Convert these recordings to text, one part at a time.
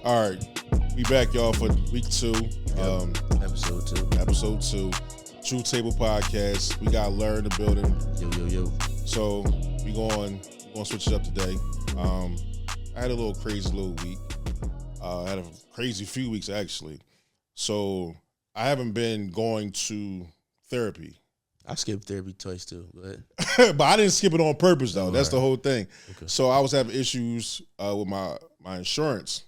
All right, we back, y'all, for week 2. Episode 2. Episode 2. True Table Podcast. We got Larry in the building. Yo. So we going to switch it up today. I had a little crazy week. I had a crazy few weeks, actually. So I haven't been going to therapy. I skipped therapy twice, too. Go But ahead. I didn't skip it on purpose, though. Oh, That's right. the whole thing. Okay. So I was having issues with my insurance.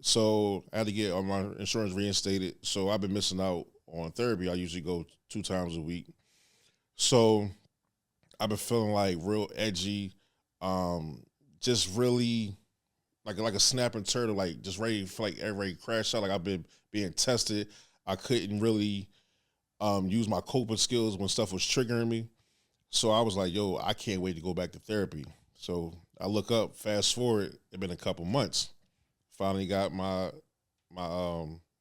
So I had to get my insurance reinstated. So I've been missing out on therapy. I usually go 2 times a week. So I've been feeling like real edgy, just really like a snapping turtle, like just ready for like everybody crash out. Like I've been being tested. I couldn't really use my coping skills when stuff was triggering me. So I was like, yo, I can't wait to go back to therapy. So I look up, fast forward, it's been a couple months. Finally got my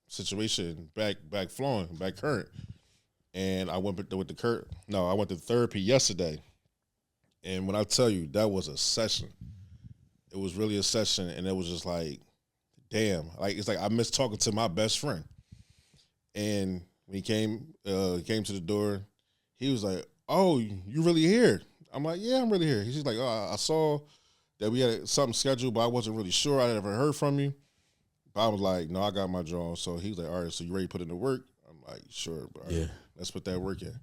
situation back flowing, back current. And I went to therapy yesterday. And when I tell you, that was a session. It was really a session, and it was just like, damn. Like it's like I miss talking to my best friend. And when he came to the door, he was like, "Oh, you really here?" I'm like, "Yeah, I'm really here." He's just like, "Oh, I saw that we had something scheduled, but I wasn't really sure. I never heard from you." But I was like, "No, I got my draw." So he was like, "All right, so you ready to put in the work?" I'm like, "Sure, bro. Yeah. Let's put that work in."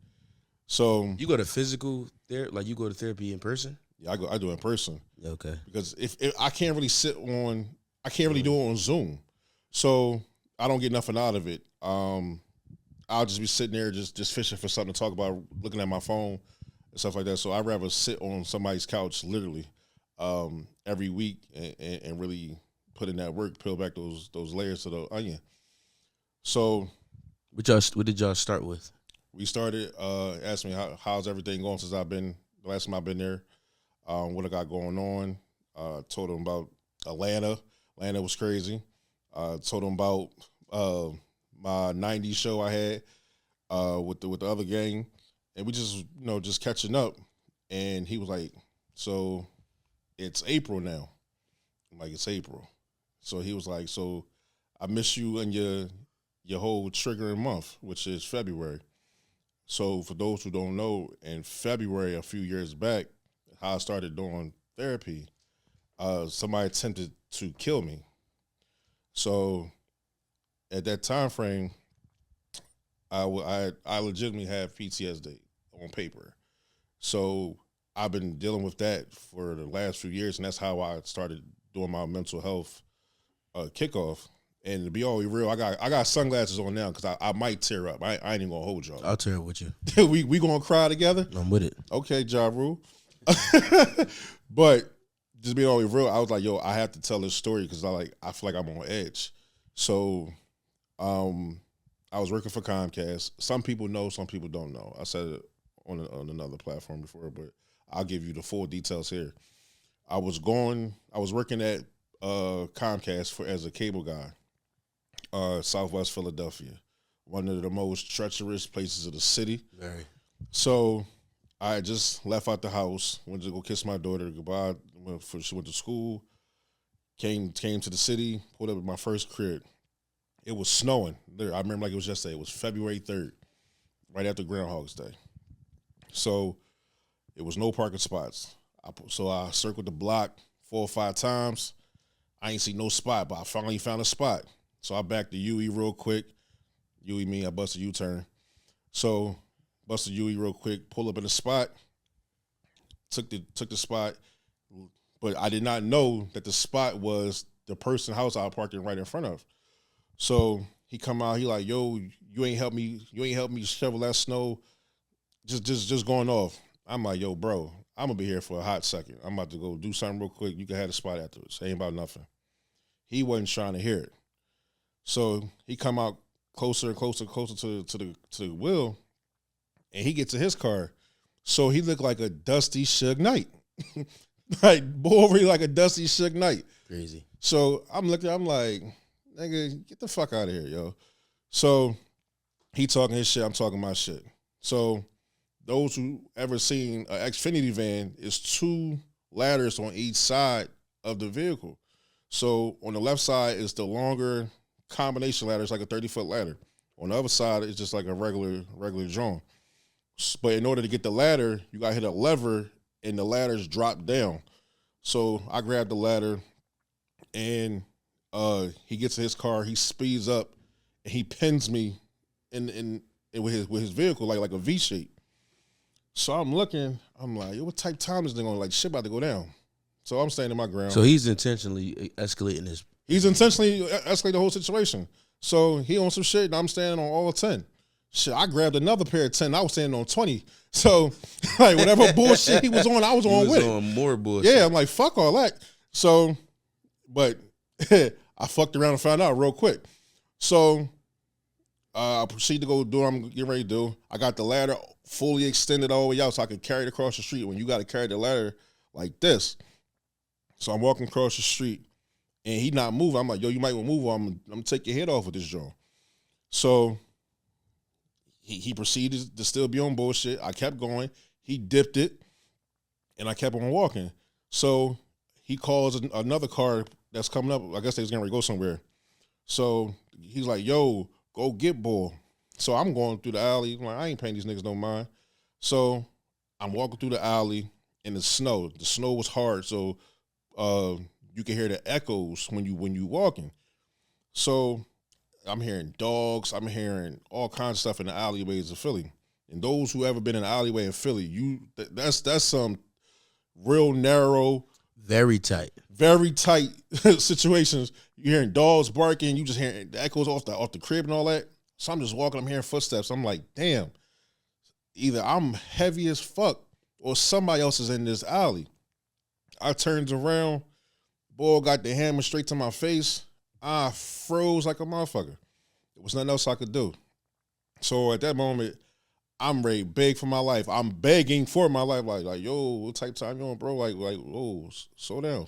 So You go to physical therapy? Like, you go to therapy in person? yeah, I do it in person. Okay. Because if I can't really I can't really do it on Zoom. So I don't get nothing out of it. I'll just be sitting there just fishing for something to talk about, looking at my phone and stuff like that. So I'd rather sit on somebody's couch literally every week and really put in that work, peel back those layers to the onion. So What did y'all start with? we started asking me how's everything going since the last time I've been there, what I got going on. Told him about Atlanta. Atlanta was crazy. Told him about my '90s show I had with the other gang, and we just catching up. And he was like, "So it's April now." I'm like, "It's April." So he was like, "So I miss you in your whole triggering month, which is February." So for those who don't know, in February a few years back, how I started doing therapy, somebody attempted to kill me. So at that time frame, I legitimately have PTSD on paper. So I've been dealing with that for the last few years, and that's how I started doing my mental health kickoff. And to be all real, I got sunglasses on now because I might tear up. I ain't even gonna hold y'all. I'll tear it with you. we gonna cry together? I'm with it. Okay, Ja Rule. But just being all real, I was like, yo, I have to tell this story because I feel like I'm on edge. So I was working for Comcast. Some people know, some people don't know. I said it on another platform before, but I'll give you the full details here. I was working at Comcast as a cable guy, Southwest Philadelphia, one of the most treacherous places of the city. Very. So I just left out the house, went to go kiss my daughter goodbye. She went to school, came to the city, pulled up at my first crib. It was snowing. I remember like it was yesterday. It was February 3rd, right after Groundhog's Day. So it was no parking spots. So I circled the block 4 or 5 times. I ain't see no spot, but I finally found a spot. So I backed the UE real quick. I busted a U-turn. So busted UE real quick, pull up in the spot, took the spot, but I did not know that the spot was the person's house I was parking right in front of. So he come out, he like, yo, you ain't help me shovel that snow, just going off. I'm like, yo, bro, I'm gonna be here for a hot second. I'm about to go do something real quick. You can have the spot afterwards. Ain't about nothing. He wasn't trying to hear it. So he come out closer and closer to the wheel, and he gets to his car. So he looked like a dusty Suge Knight. Like, boring like a dusty Suge Knight. Crazy. So I'm like, nigga, get the fuck out of here, yo. So he talking his shit, I'm talking my shit. So those who ever seen an Xfinity van is 2 ladders on each side of the vehicle. So on the left side is the longer combination ladder. It's like a 30-foot ladder. On the other side, it's just like a regular drum. But in order to get the ladder, you got to hit a lever, and the ladder's drop down. So I grabbed the ladder, and he gets in his car. He speeds up, and he pins me in with his vehicle like a V shape. So I'm looking. I'm like, yo, what type of time is this going? Like, shit about to go down. So I'm standing my ground. So he's intentionally escalating this. He's intentionally escalating the whole situation. So he on some shit, and I'm standing on all 10. Shit, I grabbed another pair of 10. I was standing on 20. So, like, whatever bullshit he was on, I was on with it. He was on more bullshit. Yeah, I'm like, fuck all that. So, but I fucked around and found out real quick. So, I proceed to go do what I'm getting ready to do. I got the ladder fully extended all the way out so I could carry it across the street. When you got to carry the ladder like this. So I'm walking across the street, and he not moving. I'm like, yo, you might want to move, or I'm going to take your head off with this joint. So he proceeded to still be on bullshit. I kept going. He dipped it, and I kept on walking. So he calls another car that's coming up. I guess they was going to go somewhere. So he's like, yo, go get bull. So I'm going through the alley. I'm like, I ain't paying these niggas no mind. So I'm walking through the alley in the snow. The snow was hard, so you can hear the echoes when you walking. So I'm hearing dogs. I'm hearing all kinds of stuff in the alleyways of Philly. And those who ever been in an alleyway in Philly, that's some real narrow, very tight situations. You hearing dogs barking. You just hearing the echoes off the crib and all that. So I'm just walking. I'm hearing footsteps. I'm like, damn. Either I'm heavy as fuck or somebody else is in this alley. I turned around. Boy got the hammer straight to my face. I froze like a motherfucker. There was nothing else I could do. So at that moment, I'm ready to beg for my life. I'm begging for my life. Like, yo, what type of time you on, bro? Like, oh, slow down.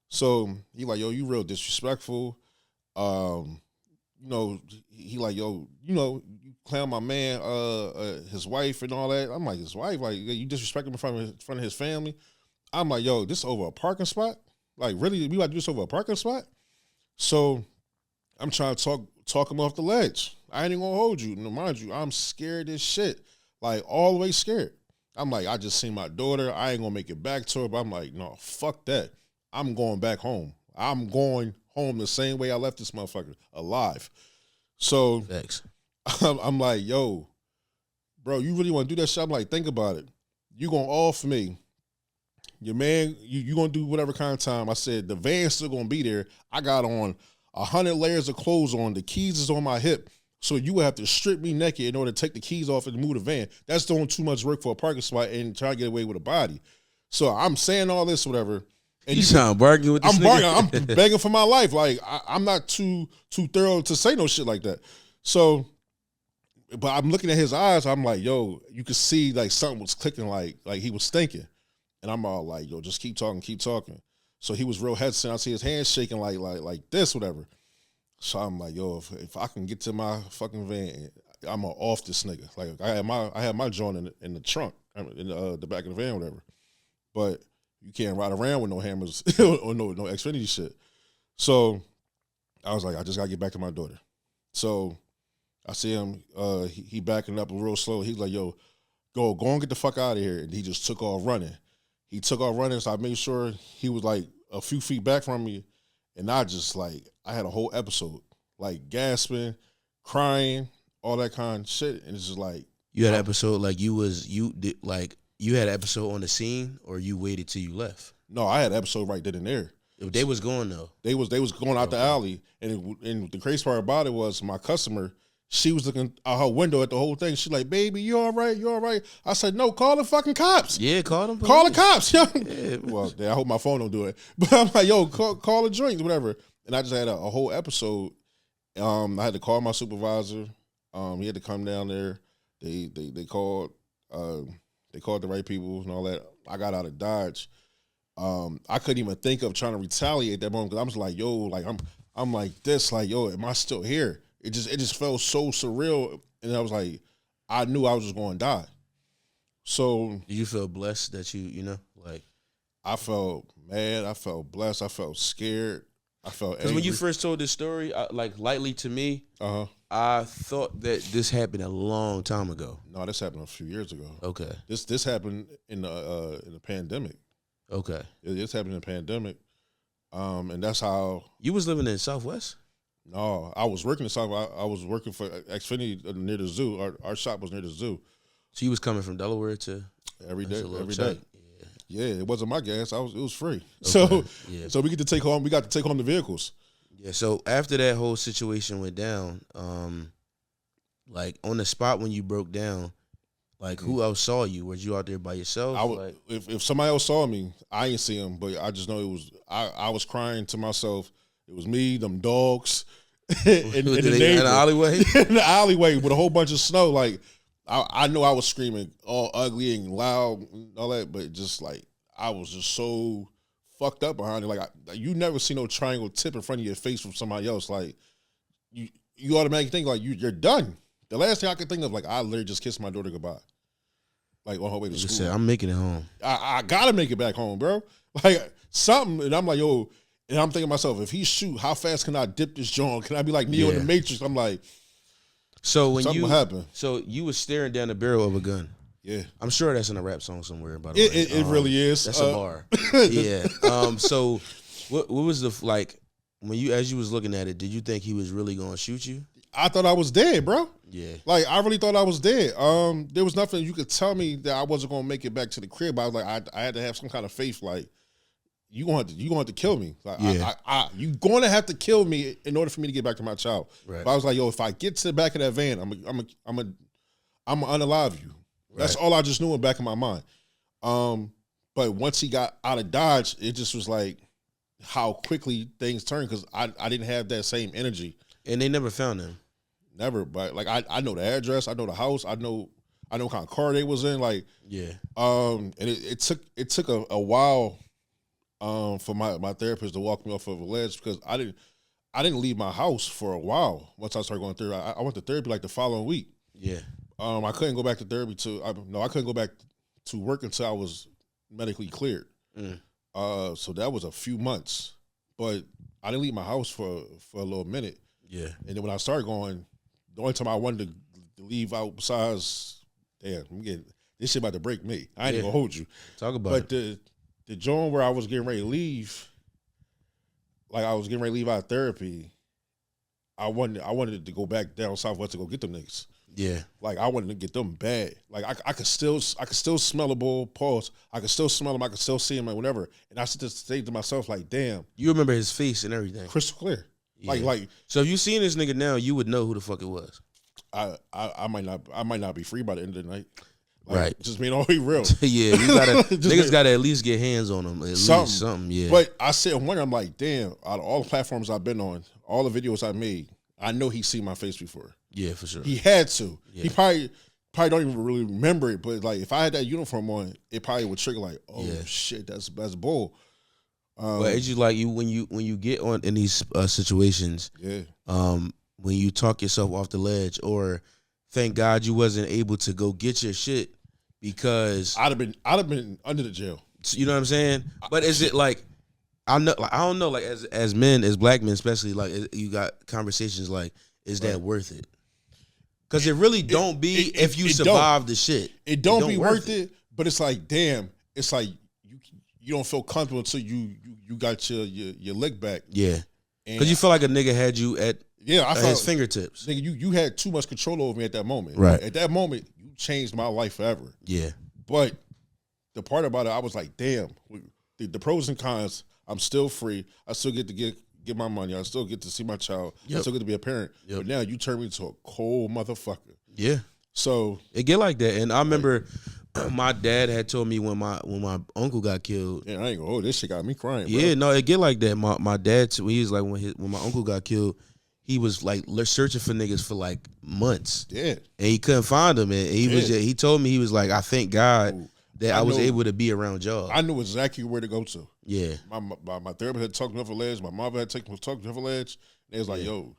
So he like, yo, you real disrespectful. You know, he like, yo, you know, you clown my man, his wife and all that. I'm like, his wife? Like, you disrespect him in front of his family? I'm like, yo, this over a parking spot? Like, really, we about to do this over a parking spot? So I'm trying to talk him off the ledge. I ain't even gonna hold you. No, mind you, I'm scared as shit. Like, all the way scared. I'm like, I just seen my daughter. I ain't gonna make it back to her. But I'm like, no, fuck that. I'm going back home. I'm going home the same way I left this motherfucker, alive. So Thanks. I'm like, yo, bro, you really want to do that shit? I'm like, think about it. You gonna off me. Your man, you gonna do whatever kind of time. I said, the van's still gonna be there. I got on 100 layers of clothes on. The keys is on my hip. So you would have to strip me naked in order to take the keys off and move the van. That's doing too much work for a parking spot and trying to get away with a body. So I'm saying all this, whatever. And you sound bargaining with this nigga. I'm begging for my life. Like, I'm not too thorough to say no shit like that. So, but I'm looking at his eyes. I'm like, yo, you could see like something was clicking, like he was thinking. And I'm all like, yo, just keep talking. So he was real hesitant. I see his hands shaking like this, whatever. So I'm like, yo, if I can get to my fucking van, I'm gonna off this nigga. Like, I had my joint in the trunk, in the back of the van, whatever. But you can't ride around with no hammers or no Xfinity shit. So I was like, I just gotta get back to my daughter. So I see him, he backing up real slow. He's like, yo, go and get the fuck out of here. And he just took off running. He took off running, so I made sure he was like a few feet back from me. And I just like, I had a whole episode, like gasping, crying, all that kind of shit. And it's just like. You had an episode like you had an episode on the scene, or you waited till you left? No, I had an episode right then and there. If they was going though. They was going out the alley. And the crazy part about it was my customer, she was looking out her window at the whole thing. She's like, baby, you all right? You all right? I said, no, call the fucking cops. Yeah, call them. Call the cops. Yeah. Well, I hope my phone don't do it. But I'm like, yo, call the joints, whatever. And I just had a whole episode. I had to call my supervisor. He had to come down there. They called the right people and all that. I got out of Dodge. I couldn't even think of trying to retaliate that moment because I was like, yo, like I'm like this, like, yo, am I still here? It just felt so surreal, and I was like, I knew I was just going to die. So did you feel blessed that you know, like I felt mad. I felt blessed. I felt scared. I felt Because angry. when you first told this story, like lightly to me, Uh-huh. I thought that this happened a long time ago. No, this happened a few years ago. Okay. This happened in the pandemic. Okay. This happened in the pandemic. And that's how. You was living in Southwest? No, I was working in South. I was working for Xfinity near the zoo. Our shop was near the zoo. So you was coming from Delaware to every day. Yeah, it wasn't my gas. It was free. Okay. So we got to take home the vehicles. Yeah. So after that whole situation went down, like on the spot when you broke down, like who else saw you? Was you out there by yourself? If somebody else saw me, I ain't see him, but I just know it was. I was crying to myself. It was me, them dogs, in the alleyway. In the alleyway with a whole bunch of snow. Like I know I was screaming all ugly and loud and all that, but just like I was just so fucked up behind it. Like you never see no triangle tip in front of your face from somebody else. Like you automatically think like you're done. The last thing I could think of, like I literally just kissed my daughter goodbye. Like on her way to school. Said, I'm making it home. I gotta make it back home, bro. Like something, and I'm like, yo, and I'm thinking to myself, if he shoot, how fast can I dip this joint? Can I be like Neo in the Matrix? I'm like, so when something will happen. So you was staring down the barrel of a gun. Yeah, I'm sure that's in a rap song somewhere. By the way, it really is. That's a bar. Yeah. So what was the like when you as you was looking at it? Did you think he was really gonna shoot you? I thought I was dead, bro. Yeah. Like I really thought I was dead. There was nothing you could tell me that I wasn't gonna make it back to the crib. I was like, I had to have some kind of faith. Like you gonna have to kill me. Like you gonna have to kill me in order for me to get back to my child. Right. But I was like, yo, if I get to the back of that van, I'm gonna unalive you. That's all I just knew in the back of my mind. But once he got out of Dodge, it just was like how quickly things turned because I didn't have that same energy. And they never found him. Never, but like I know the address, I know the house, I know what kind of car they was in. Like and it took a while for my therapist to walk me off of a ledge because I didn't leave my house for a while once I started going through. I went to therapy like the following week. Yeah. I couldn't go back to therapy I couldn't go back to work until I was medically cleared. So that was a few months, but I didn't leave my house for a little minute. Yeah. And then when I started going, the only time I wanted to leave out besides, damn, this shit about to break me. I ain't even gonna hold you. Talk about it. But the joint where I was getting ready to leave, like I was getting ready to leave out of therapy, I wanted to go back down Southwest to go get them niggas. Yeah. Like I wanted to get them bad. Like I could still smell a bull, pause. I could still smell him, I could still see him, like whatever. And I just say to myself, like, damn. You remember his face and everything. Crystal clear. Yeah. Like so if you seen this nigga now, you would know who the fuck it was. I might not be free by the end of the night. Like, right. Just being all real. Yeah, you gotta niggas gotta at least get hands on them. At least something, yeah. But I sit and wonder, I'm like, damn, out of all the platforms I've been on, all the videos I made, I know he's seen my face before. Yeah, for sure. He had to. Yeah. He probably don't even really remember it, but like if I had that uniform on, it probably would trigger like, oh shit, that's bull. But it's just like when you get on in these situations, when you talk yourself off the ledge, or thank God you wasn't able to go get your shit because I'd have been under the jail. You know what I'm saying? But is it like I don't know, like as men, as black men especially, like you got conversations like, is that worth it? Because it really don't be if you survive the shit. It don't be worth it, but it's like, damn, it's like you don't feel comfortable until you got your lick back. Yeah. Because you feel like a nigga had you at his fingertips. Nigga, you had too much control over me at that moment. Right. At that moment, you changed my life forever. Yeah. But the part about it, I was like, damn, the pros and cons, I'm still free. I still get to get my money. I still get to see my child. I still get to be a parent. Yep. But now you turn me into a cold motherfucker. Yeah. So it get like that. And I remember my dad had told me when my uncle got killed. Yeah, I ain't gonna this shit got me crying, bro. Yeah, no, it get like that. My dad, when he was like when my uncle got killed, he was like searching for niggas for like months. Yeah. And he couldn't find them. And he told me, he was like, I thank God that I was able to be around y'all. I knew exactly where to go to. Yeah. My therapist had talked me off a ledge. My mother had talked me off a ledge. They was like, yo,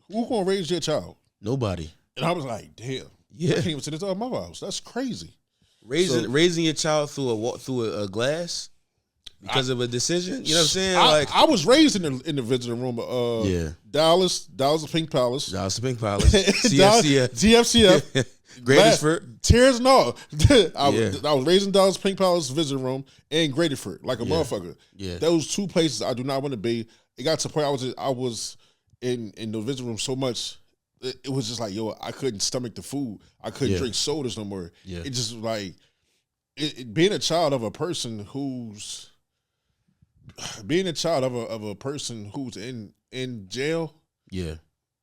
who gonna raise your child? Nobody. And I was like, damn. Yeah. I can't even sit at my house. That's crazy. Raising your child through a glass? because of a decision. You know what I'm saying? I was raised in the visiting room. Dallas, the Pink Palace, Dallas, the Pink Palace, CFCF. Gratisford. Tears no. I was raised in Dallas Pink Palace visiting room and Graterford like a motherfucker. Yeah. Those two places I do not want to be. It got to the point I was in the visiting room so much, it was just like, yo, I couldn't stomach the food. I couldn't drink sodas no more. Yeah. It just was like being a child of a person who's in jail. Yeah.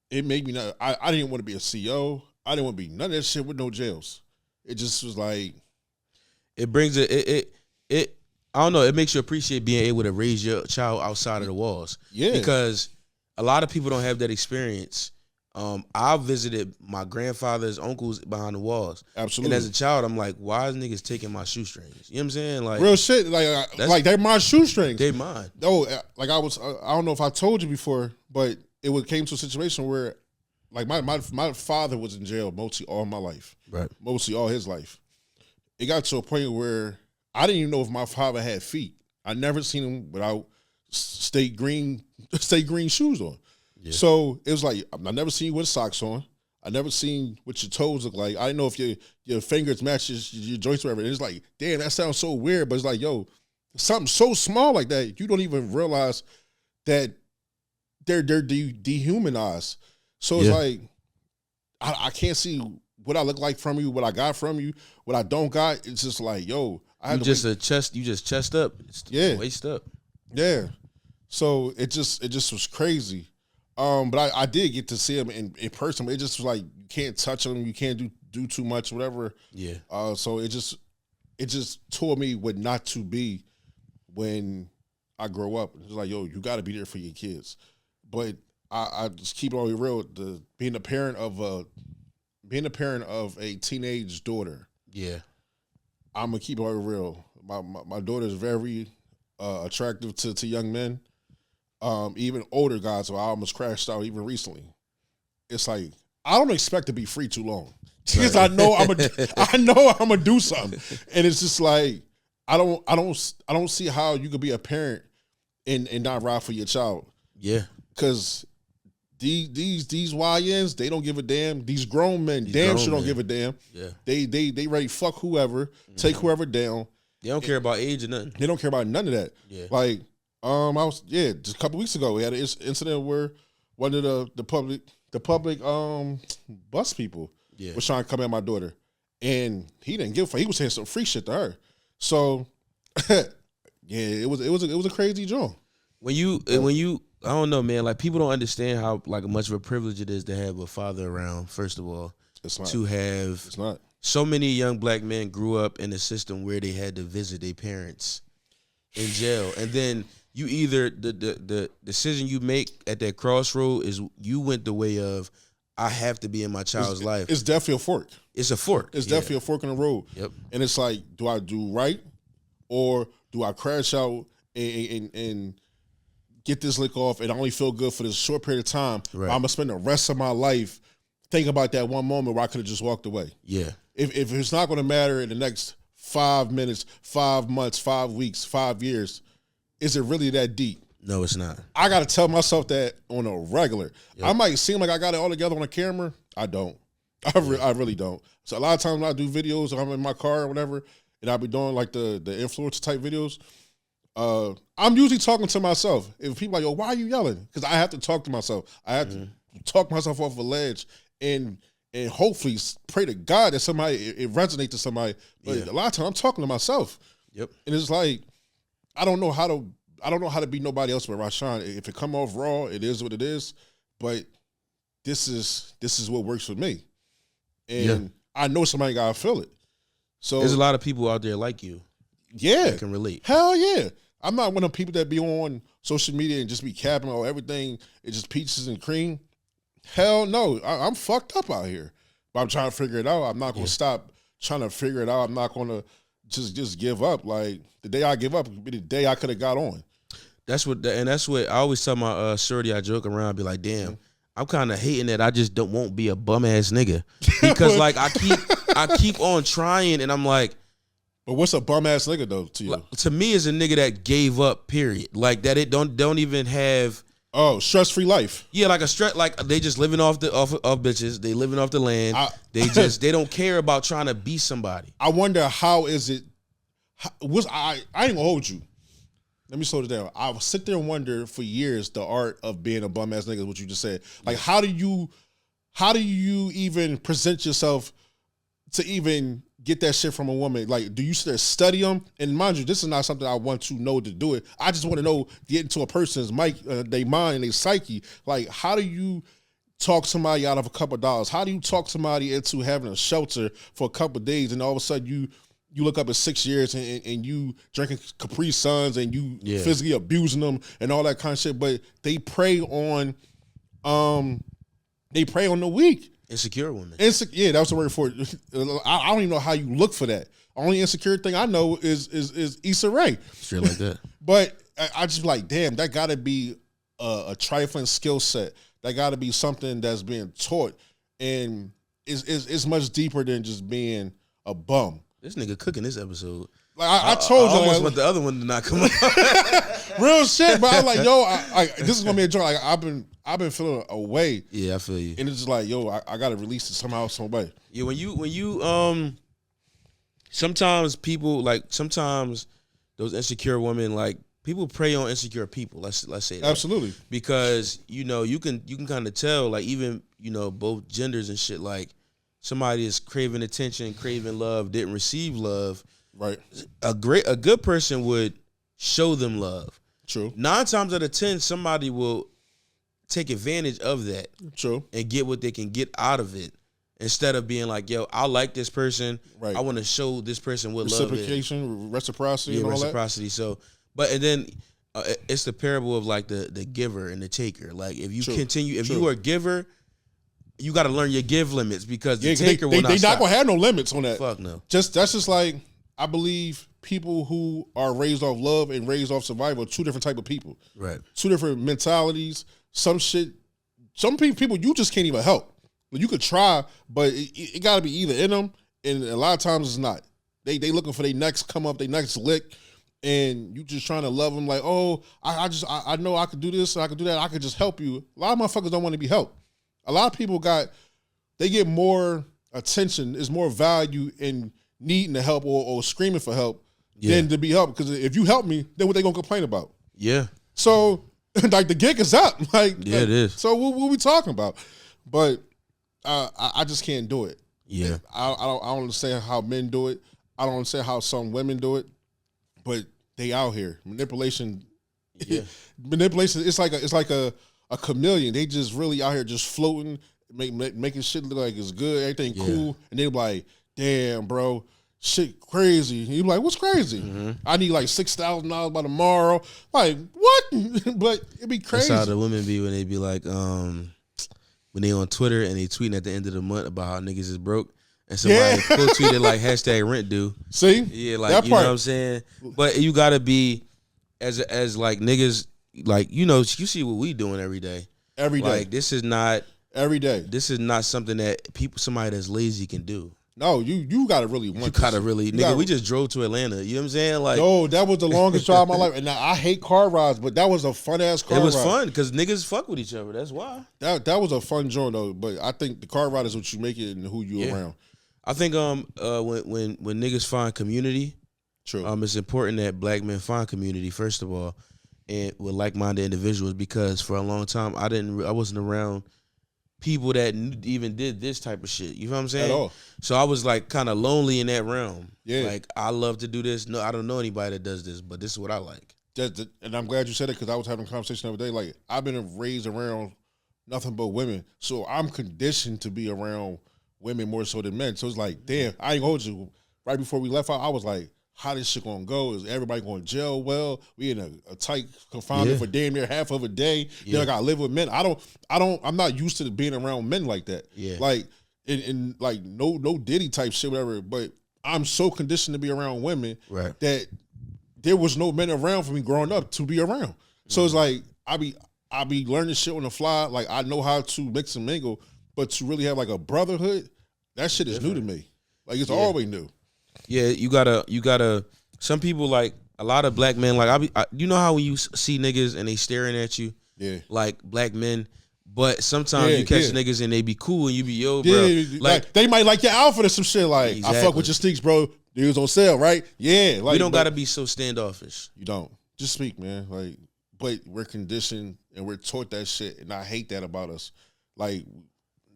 It made me not I didn't want to be a CO. I didn't want to be none of that shit with no jails. It just was like it brings it I don't know, it makes you appreciate being able to raise your child outside of the walls. Yeah. Because a lot of people don't have that experience. I visited my grandfather's uncles behind the walls. Absolutely. And as a child, I'm like, why is niggas taking my shoestrings? You know what I'm saying? Like real shit. Like they're my shoestrings. They mine. Oh, like I don't know if I told you before, but it came to a situation where like my father was in jail mostly all my life. Right. Mostly all his life. It got to a point where I didn't even know if my father had feet. I never seen him without state green shoes on. Yeah. So it was like I never seen you with socks on. I never seen what your toes look like. I didn't know if your fingers match your joints or whatever. And it's like, damn, that sounds so weird. But it's like, yo, something so small like that, you don't even realize that they're dehumanized. So it's like I can't see what I look like from you, what I got from you, what I don't got. It's just like, yo, you just chest up. It's waist up. Yeah. So it just was crazy. But I did get to see him in person. It just was like you can't touch him, you can't do too much, whatever. Yeah. So it just taught me what not to be when I grow up. It's like, yo, you got to be there for your kids. But I just keep it all real. Being a parent of a teenage daughter. Yeah. I'm gonna keep it all real. My daughter is very attractive to young men. Even older guys, so I almost crashed out even recently. It's like I don't expect to be free too long because I know I'm gonna do something, and it's just like I don't see how you could be a parent and not ride for your child. Yeah, because these YNs, they don't give a damn. These grown men sure don't give a damn. Yeah, they ready to fuck whoever, take whoever down. They don't care about age or nothing. They don't care about none of that. Yeah, like. Just a couple weeks ago we had an incident where one of the public bus people was trying to come at my daughter, and he didn't give a fuck. He was saying some free shit to her. So it was a crazy joint. When you I don't know, man, like people don't understand how like much of a privilege it is to have a father around. First of all, it's not. So many young black men grew up in a system where they had to visit their parents in jail, and then you either the decision you make at that crossroad is you went the way of I have to be in my child's life. It's definitely a fork. It's a fork. It's definitely a fork in the road. Yep. And it's like, do I do right or do I crash out and get this lick off and I only feel good for this short period of time? Right. I'm gonna spend the rest of my life thinking about that one moment where I could have just walked away. Yeah. If it's not gonna matter in the next 5 minutes, 5 months, 5 weeks, 5 years. Is it really that deep? No, it's not. I got to tell myself that on a regular. Yep. I might seem like I got it all together on a camera. I don't. I really don't. So a lot of times when I do videos, I'm in my car or whatever, and I'll be doing like the influencer type videos. I'm usually talking to myself. If people are like, yo, why are you yelling? Because I have to talk to myself. I have to talk myself off a ledge and hopefully pray to God that it resonates to somebody. But a lot of times I'm talking to myself. Yep. And it's like, I don't know how to be nobody else but Rashawn. If it come off raw, it is what it is. But this is what works for me, and I know somebody gotta feel it. So there's a lot of people out there like you. Yeah, that can relate. Hell yeah, I'm not one of the people that be on social media and just be capping on everything. It's just peaches and cream. Hell no, I'm fucked up out here. But I'm trying to figure it out. I'm not gonna stop trying to figure it out. I'm not gonna just give up. Like the day I give up would be the day I could have got on. That's what I always tell my shorty. I joke around, I be like, damn, I'm kind of hating that I just won't be a bum ass nigga because like I keep on trying, and I'm like, But what's a bum ass nigga though to you? Like, to me, is a nigga that gave up. Period. Like that. It don't even have. Oh, stress free life. Yeah, like a stress. Like they just living off bitches. They living off the land. They don't care about trying to be somebody. I wonder how is it. I ain't gonna hold you. Let me slow it down. I would sit there and wonder for years the art of being a bum ass nigga is what you just said. Like how do you even present yourself to even get that shit from a woman? Like, do you study them? And mind you, this is not something I want to know to do it. I just want to know, get into a person's their mind and their psyche. Like, how do you talk somebody out of a couple of dollars? How do you talk somebody into having a shelter for a couple of days, and all of a sudden you look up at 6 years and you drinking Capri Suns and you physically abusing them and all that kind of shit? But they prey on the weak. Insecure women. Yeah, that was the word for it. I don't even know how you look for that. Only insecure thing I know is Issa Rae. Straight like that. But I just like, damn, that got to be a trifling skill set. That got to be something that's being taught, and it's much deeper than just being a bum. This nigga cooking this episode. Like I told you, I almost want the other one to not come up. Real shit. But I was like, yo, this is gonna be a joke. Like I've been feeling away. Yeah, I feel you. And it's just like, yo, I gotta release it somehow, some way. Yeah, when you sometimes those insecure women, like people prey on insecure people. Let's say that. Absolutely. Because you can kind of tell, like even both genders and shit, like somebody is craving attention, craving love, didn't receive love. Right. A good person would show them love. True. 9 times out of 10, somebody will take advantage of that. True. And get what they can get out of it, instead of being like, yo, I like this person. Right. I want to show this person what love is. Reciprocity, and all reciprocity. So, and then it's the parable of like the giver and the taker. Like if you you are a giver, you got to learn your give limits, because the taker will not stop. They not gonna have no limits on that. Fuck no. That's just like, I believe people who are raised off love and raised off survival are two different type of people. Right. Two different mentalities. Some people you just can't even help. You could try, but it got to be either in them, and a lot of times it's not. They looking for their next come up, their next lick, and you just trying to love them like, oh, I know I could do this, I could do that, I could just help you. A lot of motherfuckers don't want to be helped. A lot of people they get more attention, is more value in needing to help or screaming for help than to be helped. Because if you help me, then what they gonna complain about? Yeah. So like the gig is up. It is. So what we talking about? But I just can't do it. Yeah. I don't understand how men do it. I don't understand how some women do it. But they out here. Manipulation. Yeah. Manipulation. It's like a chameleon. They just really out here just floating, making shit look like it's good, everything cool, and they be like, damn, bro, shit crazy. You be like, what's crazy? Mm-hmm. I need like $6,000 by tomorrow. Like, what? But it'd be crazy. That's how the women be when they be like, when they on Twitter and they tweeting at the end of the month about how niggas is broke, and somebody quote tweeted like #rent due. See? Yeah, like, you know what I'm saying? But you gotta be as like niggas, like, you see what we doing every day. Every day. Like, this is not every day. This is not something that somebody that's lazy can do. No, you gotta really want. You gotta really, nigga. We just drove to Atlanta. You know what I'm saying? Like, no, that was the longest drive of my life. And now I hate car rides, but that was a fun ass car ride. It was fun because niggas fuck with each other. That's why. That was a fun joint though. But I think the car ride is what you make it and who you around. I think when niggas find community, true. It's important that black men find community first of all, and with like-minded individuals, because for a long time I wasn't around people that even did this type of shit. You know what I'm saying? At all. So I was like kind of lonely in that realm. Yeah. Like, I love to do this. No, I don't know anybody that does this, but this is what I like. And I'm glad you said it, because I was having a conversation the other day. Like, I've been raised around nothing but women, so I'm conditioned to be around women more so than men. So it's like, damn, I ain't gonna hold you. Right before we left out, I was like, how this shit gonna go? Is everybody going to jail? Well, we in a tight confinement for damn near half of a day. Then I gotta live with men. I'm not used to being around men like that. Yeah. Like in like no Diddy type shit, whatever. But I'm so conditioned to be around women that there was no men around for me growing up to be around. So it's like I be learning shit on the fly. Like, I know how to mix and mingle, but to really have like a brotherhood, that shit is new to me. Like, it's always new. Yeah, you gotta. Some people like a lot of black men. Like you know how when you see niggas and they staring at you, Yeah. like black men. But sometimes Yeah, you catch yeah. niggas and they be cool and you be bro. Yeah, Like they might like your outfit or some shit. Like, I fuck with exactly. your sneaks, bro. They was on sale, right? Yeah, like We don't gotta be so standoffish. you don't just speak, man. Like, but we're conditioned and we're taught that shit, and I hate that about us. Like,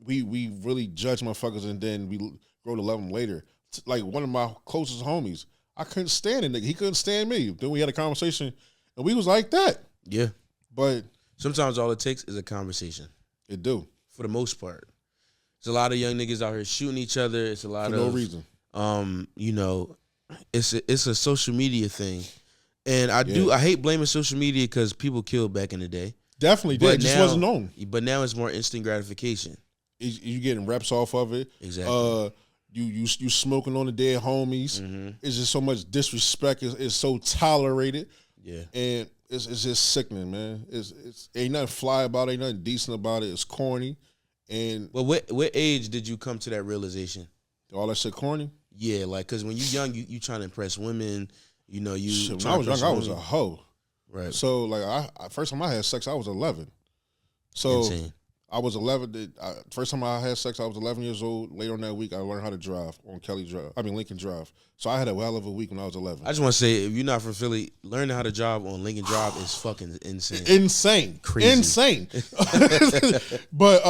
we really judge motherfuckers, and then we grow to love them later. Like one of my closest homies, I couldn't stand a nigga. He couldn't stand me. Then we had a conversation, and we was like that. Yeah. But Sometimes all it takes is a conversation. it do For the most part. It's a lot of young niggas out here shooting each other. It's a lot for of no reason. you know, it's a social media thing. And I Yeah. hate blaming social media because people killed back in the day. Definitely But did. It just now- wasn't known. But now it's more instant gratification. You getting reps off of it. Exactly. You smoking on the dead homies. Mm-hmm. It's just so much disrespect. It's so tolerated, Yeah. and it's just sickening, man. It's ain't nothing fly about it. Ain't nothing decent about it. It's corny, and Well, what age did you come to that realization? all that shit corny. Yeah, like because when you young, you trying to impress women. You know, you. Shit, when trying I to was young, impress I was a women. hoe. Right. So like I first time I had sex, I was 11. So Insane. I was 11. First time I had sex, I was 11 years old. Later on that week, I learned how to drive on Lincoln Drive. So I had a hell of a week when I was 11. I just want to say, if you're not from Philly, learning how to drive on Lincoln Drive is fucking insane. Insane. Crazy. Insane. But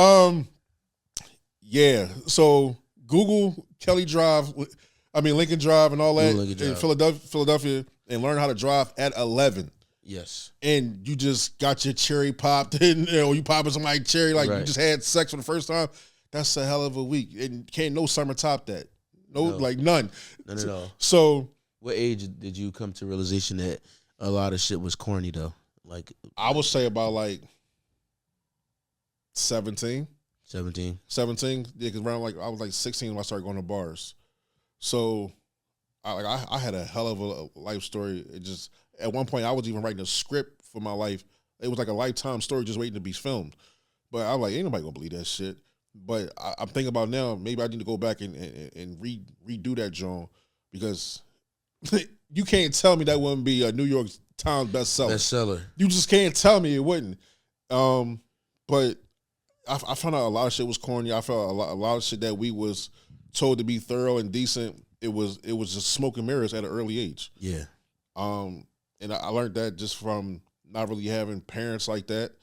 yeah. So Google Lincoln Drive and all that Google Lincoln in Drive. Philadelphia, and learn how to drive at 11. Yes. And you just got your cherry popped, and you popping somebody cherry like you Right. just had sex for the first time. That's a hell of a week, and can't no summer top that. No, like none. None at all. So What age did you come to realization that a lot of shit was corny though? Like I would say about like 17. 17. 17, yeah, because around like I was like 16 when I started going to bars. So I had a hell of a life story. It just at one point I was even writing a script for my life. It was like a lifetime story just waiting to be filmed. But I was like, ain't nobody gonna believe that shit. But I'm thinking about now, maybe I need to go back and redo that John, because you can't tell me that wouldn't be a New York Times bestseller. You just can't tell me it wouldn't. But I found out a lot of shit was corny. I felt a lot of shit that we was told to be thorough and decent. It was just smoke and mirrors at an early age. Yeah. And I learned that just from not really having parents like that,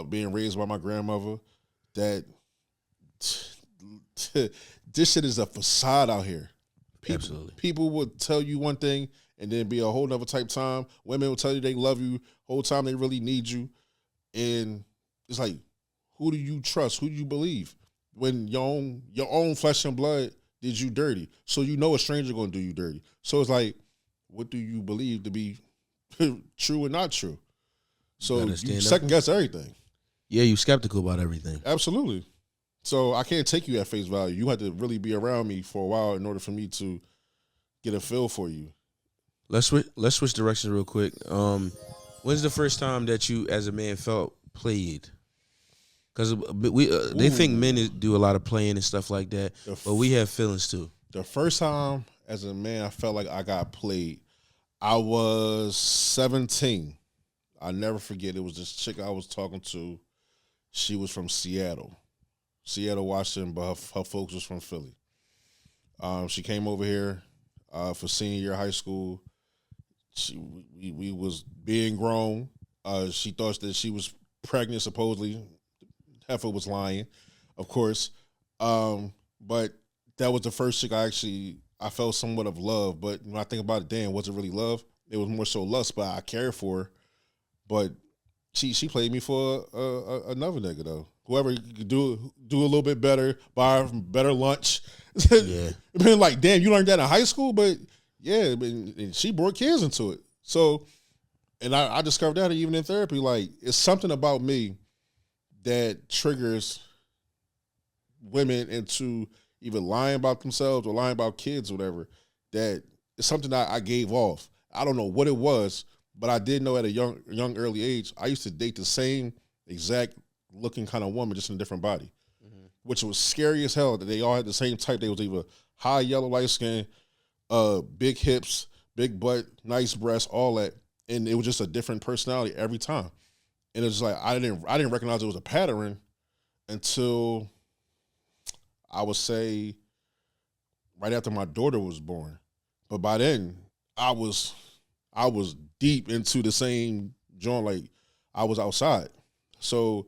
being raised by my grandmother. That this shit is a facade out here. Absolutely. People will tell you one thing and then be a whole nother type time. Women will tell you they love you whole time they really need you, and it's like, who do you trust? Who do you believe? When your own flesh and blood did you dirty, so you know a stranger gonna do you dirty. So it's like, what do you believe to be true and not true? So you second guess everything. Yeah, you skeptical about everything. Absolutely. So I can't take you at face value. You have to really be around me for a while in order for me to get a feel for you. Let's switch directions real quick. When's the first time that you, as a man, felt played? Because they think men do a lot of playing and stuff like that, but we have feelings too. The first time as a man I felt like I got played, I was 17. I never forget. It was this chick I was talking to. She was from Seattle, Washington, but her folks was from Philly. She came over here for senior year of high school. We was being grown. She thought that she was pregnant, supposedly. Heifer was lying, of course. But that was the first chick I felt somewhat of love. But when I think about it, damn, was it really love? It was more so lust, but I cared for her. But she played me for another nigga though. Whoever could do a little bit better, buy her better lunch. Yeah. Been like, damn, you learned that in high school, but yeah, and she brought kids into it. So, and I discovered that even in therapy. Like, it's something about me that triggers women into either lying about themselves or lying about kids or whatever. That it's something that I gave off. I don't know what it was, but I did know at a young early age, I used to date the same exact looking kind of woman, just in a different body, which was scary as hell. That they all had the same type. They was either high yellow, light skin, big hips, big butt, nice breasts, all that, and it was just a different personality every time. And it's like I didn't recognize it was a pattern until I would say right after my daughter was born. But by then, I was I was deep into the same joint. Like I was outside, so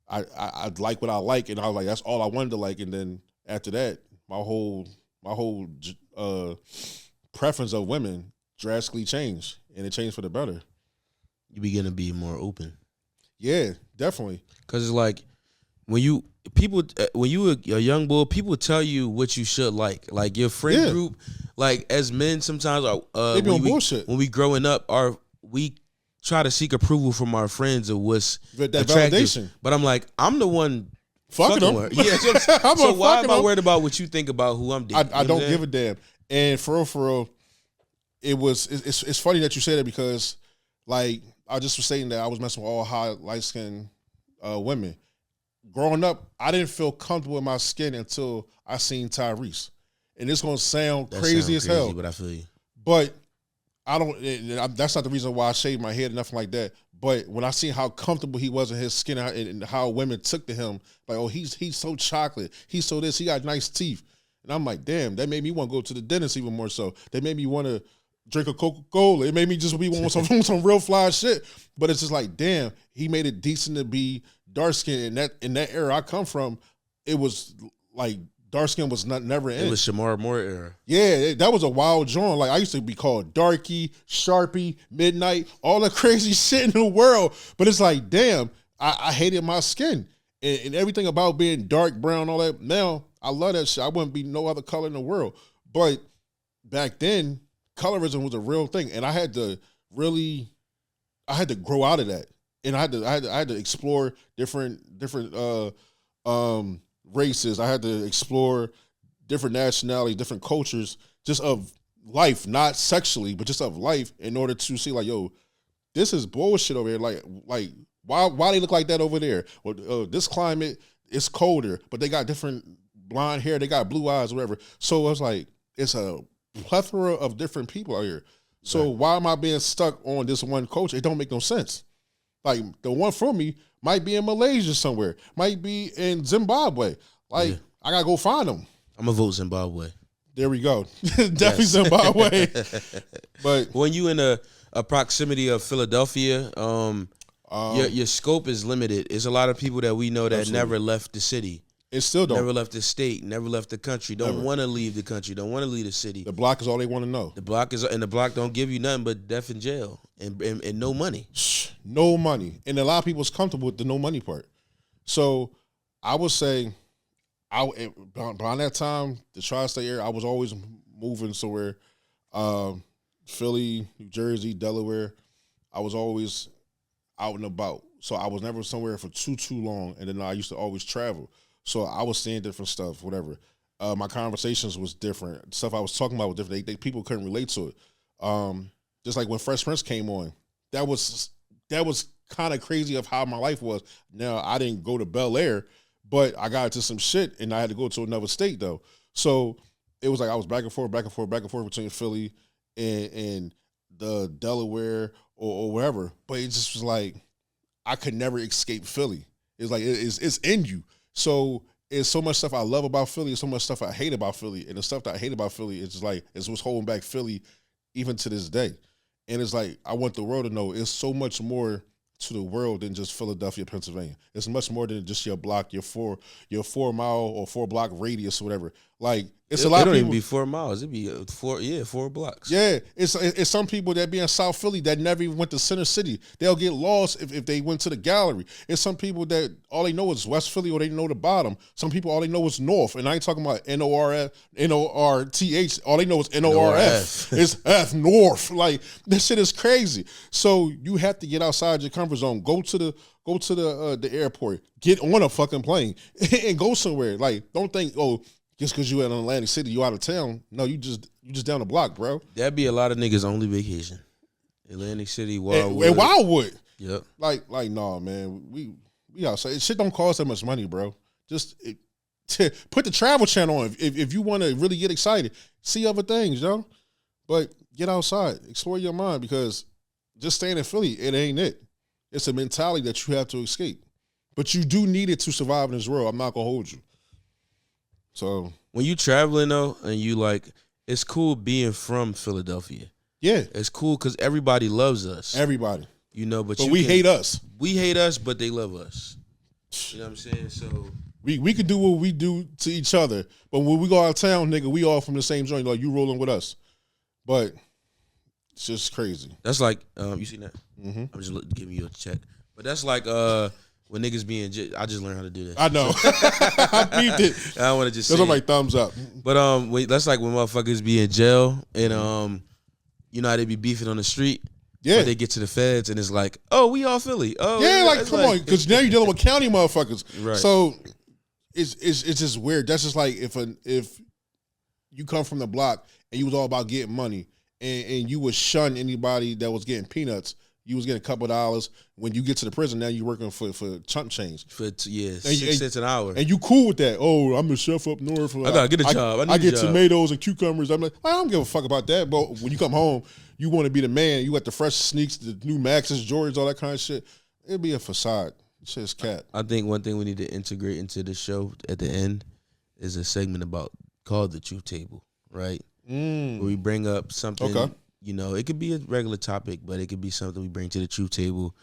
I like what I like, and I was like, that's all I wanted to like. And then after that, my whole preference of women drastically changed, and it changed for the better. You begin to be more open. Yeah, definitely. Cause it's like when you a young boy, people tell you what you should like your friend Yeah. group. Like as men, sometimes They be on bullshit. when we growing up, we try to seek approval from our friends of what's That attractive. validation. But I'm like, I'm the one Fucking them. with her. Yeah, so why am I worried about what you think about who I'm dating? I don't give a damn. And for real, it's funny that you say that because like I just was saying that I was messing with all high light skinned women. Growing up, I didn't feel comfortable in my skin until I seen Tyrese. And it's gonna sound crazy as hell. But I feel you. But I don't. That's not the reason why I shaved my head or nothing like that. But when I seen how comfortable he was in his skin and how women took to him, like, oh, he's so chocolate, he's so this, he got nice teeth, and I'm like, damn, that made me want to go to the dentist even more so. That made me want to drink a Coca-Cola. It made me just be want some real fly shit. But it's just like, damn, he made it decent to be dark skinned. And in that era I come from, it was like dark skin was never in. It was Shamar Moore era. Yeah, that was a wild joint. Like I used to be called Darky, Sharpie, Midnight, all the crazy shit in the world. But it's like, damn, I hated my skin and everything about being dark brown, all that. Now I love that shit. I wouldn't be no other color in the world. But back then, colorism was a real thing, and I had to grow out of that, and I had to explore different races. I had to explore different nationalities, different cultures, just of life, not sexually, but just of life, in order to see like, yo, this is bullshit over here. Like why they look like that over there? Well, this climate is colder, but they got different blonde hair, they got blue eyes, whatever. So I was like, it's a plethora of different people out here. So why am I being stuck on this one culture? It don't make no sense. Like the one for me might be in Malaysia somewhere, might be in Zimbabwe. Like I gotta go find them. I'm gonna vote Zimbabwe. There we go. Definitely Zimbabwe. But when you in a proximity of Philadelphia, your scope is limited. There's a lot of people that we know that never left the city. It still don't. Never left the state, never left the country, don't want to leave the country, don't want to leave the city. The block is all they want to know. The block don't give you nothing but death in jail and no money. No money. And a lot of people is comfortable with the no money part. So I would say around that time, the tri-state area, I was always moving somewhere. Philly, New Jersey, Delaware. I was always out and about. So I was never somewhere for too long. And then I used to always travel. So I was seeing different stuff, whatever. My conversations was different. Stuff I was talking about was different. People couldn't relate to it. Just like when Fresh Prince came on, that was kind of crazy of how my life was. Now I didn't go to Bel Air, but I got into some shit and I had to go to another state though. So it was like I was back and forth between Philly and the Delaware or wherever. But it just was like I could never escape Philly. It's like it's in you. So it's so much stuff I love about Philly, and so much stuff I hate about Philly. And the stuff that I hate about Philly is just like it's what's holding back Philly even to this day. And it's like I want the world to know it's so much more to the world than just Philadelphia, Pennsylvania. It's much more than just your block, your 4 mile or 4 block radius or whatever. Like it's a lot of people. It don't even be 4 miles. It'd be 4 blocks. Yeah, it's some people that be in South Philly that never even went to Center City. They'll get lost if they went to the gallery. It's some people that all they know is West Philly or they know the bottom. Some people all they know is North, and I ain't talking about North, North. All they know is Norf. It's F North. Like this shit is crazy. So you have to get outside your comfort zone. Go to the airport. Get on a fucking plane and go somewhere. Like don't think just because you in Atlantic City, you out of town. No, you just down the block, bro. That'd be a lot of niggas' only vacation. Atlantic City, Wildwood. And Wildwood. Yep. Like, nah, man. We outside. Shit don't cost that much money, bro. Put the Travel Channel on if you want to really get excited. See other things, yo. But get outside, explore your mind, because just staying in Philly, it ain't it. It's a mentality that you have to escape. But you do need it to survive in this world. I'm not gonna hold you. So when you traveling though, and you like, it's cool being from Philadelphia. Yeah, it's cool because everybody loves us. Everybody, you know, but we hate us. We hate us, but they love us. You know what I'm saying? So we could do what we do to each other, but when we go out of town, nigga, we all from the same joint. Like you rolling with us, but it's just crazy. That's like you seen that? Mm-hmm. I'm just giving you a check, but that's like when niggas be in jail. I just learned how to do this. I know. I peeped it. I want to just. That's I'm like thumbs up. But that's like when motherfuckers be in jail and you know how they be beefing on the street. Yeah, they get to the feds and it's like, oh, we all Philly. Oh, yeah, like come on, because now you're dealing with county motherfuckers. Right. So it's just weird. That's just like if you come from the block and you was all about getting money and you would shun anybody that was getting peanuts. You was getting a couple of dollars. When you get to the prison, now you're working for chump change. For 6 cents an hour. And you cool with that. Oh, I'm the chef up north. I gotta get a job. I get tomatoes and cucumbers. I'm like, I don't give a fuck about that. But when you come home, you want to be the man. You got the fresh sneaks, the new Maxes, Jordans, all that kind of shit. It'd be a facade. It's just cat. I think one thing we need to integrate into the show at the end is a segment called the Truth Table, right? Where we bring up something. Okay. You know, it could be a regular topic, but it could be something we bring to the truth table,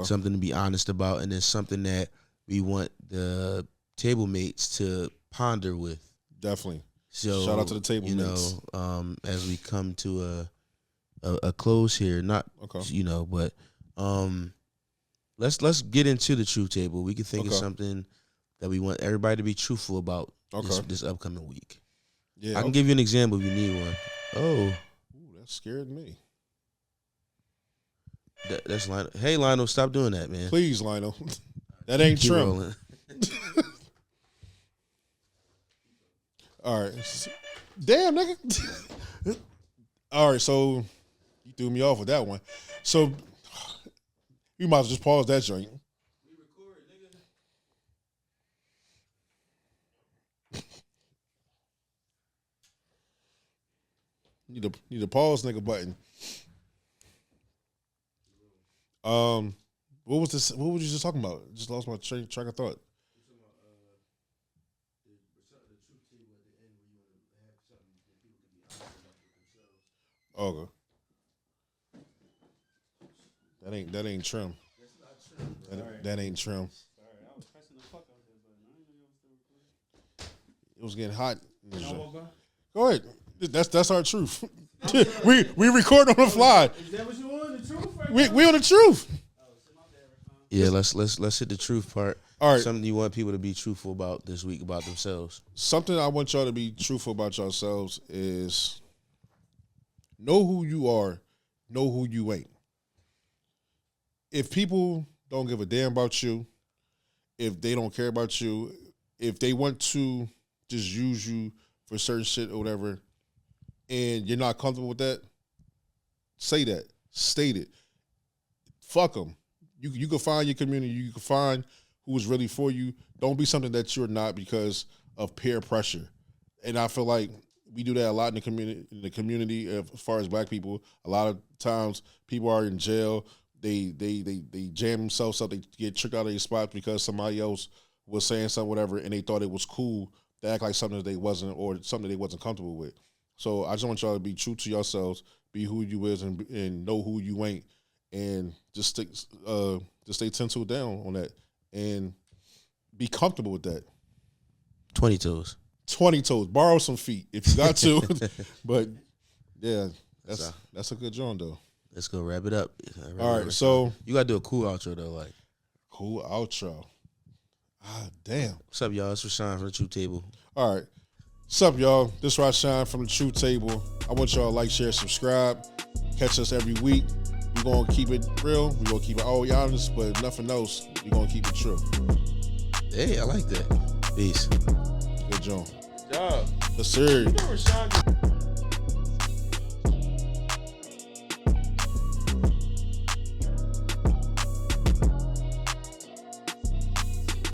something to be honest about, and then something that we want the tablemates to ponder with. Definitely. So shout out to the tablemates. You know, as we come to a close here, you know, but let's get into the truth table. We can think of something that we want everybody to be truthful about this upcoming week. Yeah, I can give you an example if you need one. Oh. That scared me. That's Lionel. Hey, Lionel, stop doing that, man. Please, Lionel. That ain't true. All right. Damn, nigga. All right, so you threw me off with that one. So you might as well just pause that joint. We record, nigga. Need a pause, nigga button. What was this? What were you just talking about? Just lost my track of thought. Okay. That ain't trim. That ain't trim. It was getting hot. Go ahead. That's our truth. we record on the fly. Is that what you on? The truth? Right we on the truth. Yeah, let's hit the truth part. All right. Something you want people to be truthful about this week about themselves. Something I want y'all to be truthful about yourselves is know who you are, know who you ain't. If people don't give a damn about you, if they don't care about you, if they want to just use you for certain shit or whatever, and you're not comfortable with that, say that. State it. Fuck them. You can find your community. You can find who is really for you. Don't be something that you're not because of peer pressure. And I feel like we do that a lot in the community as far as black people. A lot of times people are in jail. They jam themselves up. They get tricked out of their spots because somebody else was saying something, whatever, and they thought it was cool to act like something that they wasn't or something they wasn't comfortable with. So I just want y'all to be true to yourselves, be who you is, and know who you ain't, and just stay 10 toes down on that, and be comfortable with that. 20 toes. 20 toes. Borrow some feet if you got to. But yeah, that's a good joint though. Let's go wrap it up. All right, so you gotta do a cool outro though, like cool outro. Ah, damn. What's up, y'all? It's Rashawn from the Truth Table. All right. What's up, y'all? This is Rashawn from the Truth Table. I want y'all to like, share, subscribe. Catch us every week. We're going to keep it real. We're going to keep it all honest, but if nothing else, we're going to keep it true. Hey, I like that. Peace. Good job. Good job. Yes, sir.